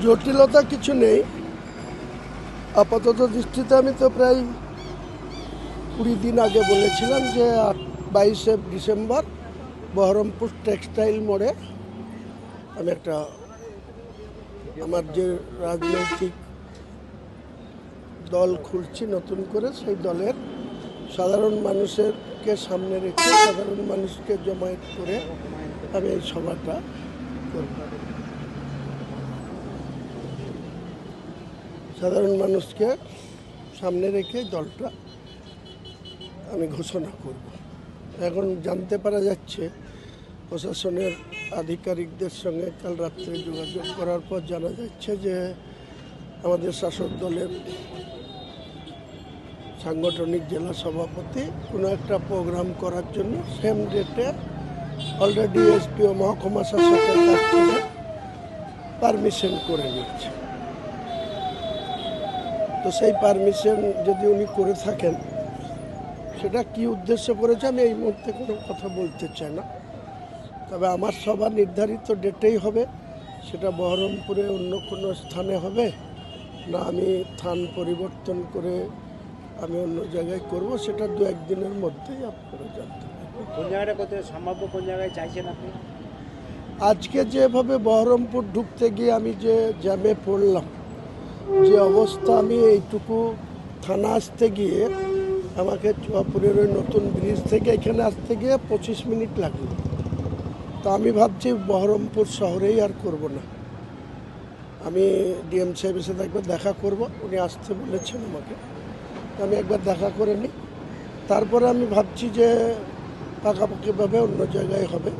জটিলতা কিছু নেই। আপাতত দৃষ্টিতে আমি তো প্রায় 20 দিন আগে বলেছিলাম যে 22শে ডিসেম্বর বহরমপুর টেক্সটাইল মোড়ে আমি একটা আমার যে রাজনৈতিক দল খুলছি নতুন করে, সেই দলের সাধারণ মানুষকে সামনে রেখে সাধারণ মানুষকে জমায়েত করে আমি এই সভাটা করব। সাধারণ মানুষকে সামনে রেখে দলটা আমি ঘোষণা করব। এখন জানতে পারা যাচ্ছে, প্রশাসনের আধিকারিকদের সঙ্গে কাল রাত্রে যোগাযোগ করার পর জানা যাচ্ছে যে আমাদের শাসক দলের সাংগঠনিক জেলা সভাপতি কোনো একটা প্রোগ্রাম করার জন্য সেম ডেটে অলরেডি এসপি ও মহকুমা শাসকের কাছ থেকে পারমিশন করে নিচ্ছে। তো সেই পারমিশন যদি উনি করে থাকেন, সেটা কি উদ্দেশ্য করেছে আমি এই মুহূর্তে কোনো কথা বলতে চাই না। তবে আমার সভা নির্ধারিত ডেটেই হবে। সেটা বহরমপুরে অন্য কোনো স্থানে হবে না আমি স্থান পরিবর্তন করে আমি অন্য জায়গায় করব, সেটা 2-1 দিনের মধ্যেই আপনারা জানতে পারবেন। কোন জায়গাটা করতে সম্ভাব্য, কোন জায়গায় চাইছেন আপনি? আজকে যেভাবে বহরমপুর ঢুকতে গিয়ে আমি যে জ্যামে পড়লাম, যে অবস্থা, আমি এইটুকু থানা আসতে গিয়ে আমাকে চুয়াপুরের ওই নতুন ব্রিজ থেকে এখানে আসতে গিয়ে 25 মিনিট লাগলো। তো আমি ভাবছি বহরমপুর শহরেই আর করব না। আমি ডিএম সাহেবের সাথে একবার দেখা করব, উনি আসতে বলেছেন আমাকে। আমি একবার দেখা করে নিই, তারপরে আমি ভাবছি যে পাকাপাকিভাবে অন্য জায়গায় হবে।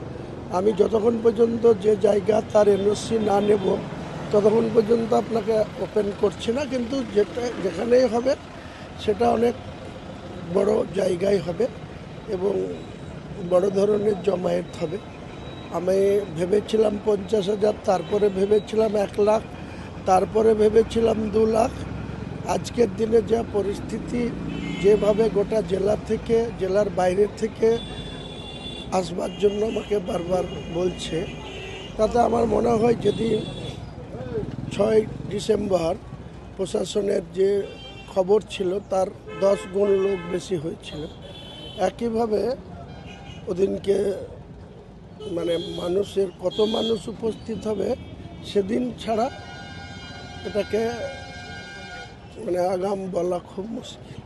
আমি যতক্ষণ পর্যন্ত যে জায়গা তার এনওসি না নেব ততক্ষণ পর্যন্ত আপনাকে ওপেন করছি না। কিন্তু যেখানেই হবে সেটা অনেক বড় জায়গায় হবে এবং বড় ধরনের জমায়েত হবে। আমি ভেবেছিলাম 50,000, তারপরে ভেবেছিলাম 1 লাখ, তারপরে ভেবেছিলাম 2 লাখ। আজকের দিনে যা পরিস্থিতি, যেভাবে গোটা জেলা থেকে, জেলার বাইরে থেকে আসবার জন্য আমাকে বারবার বলছে, তাতে আমার মনে হয় যদি 6 ডিসেম্বর প্রশাসনের যে খবর ছিল তার 10 গুণ লোক বেশি হয়েছিল। একইভাবে ওদিনকে মানে মানুষের কত মানুষ উপস্থিত হবে সেদিন ছাড়া এটাকে আগাম বলা খুব মুশকিল।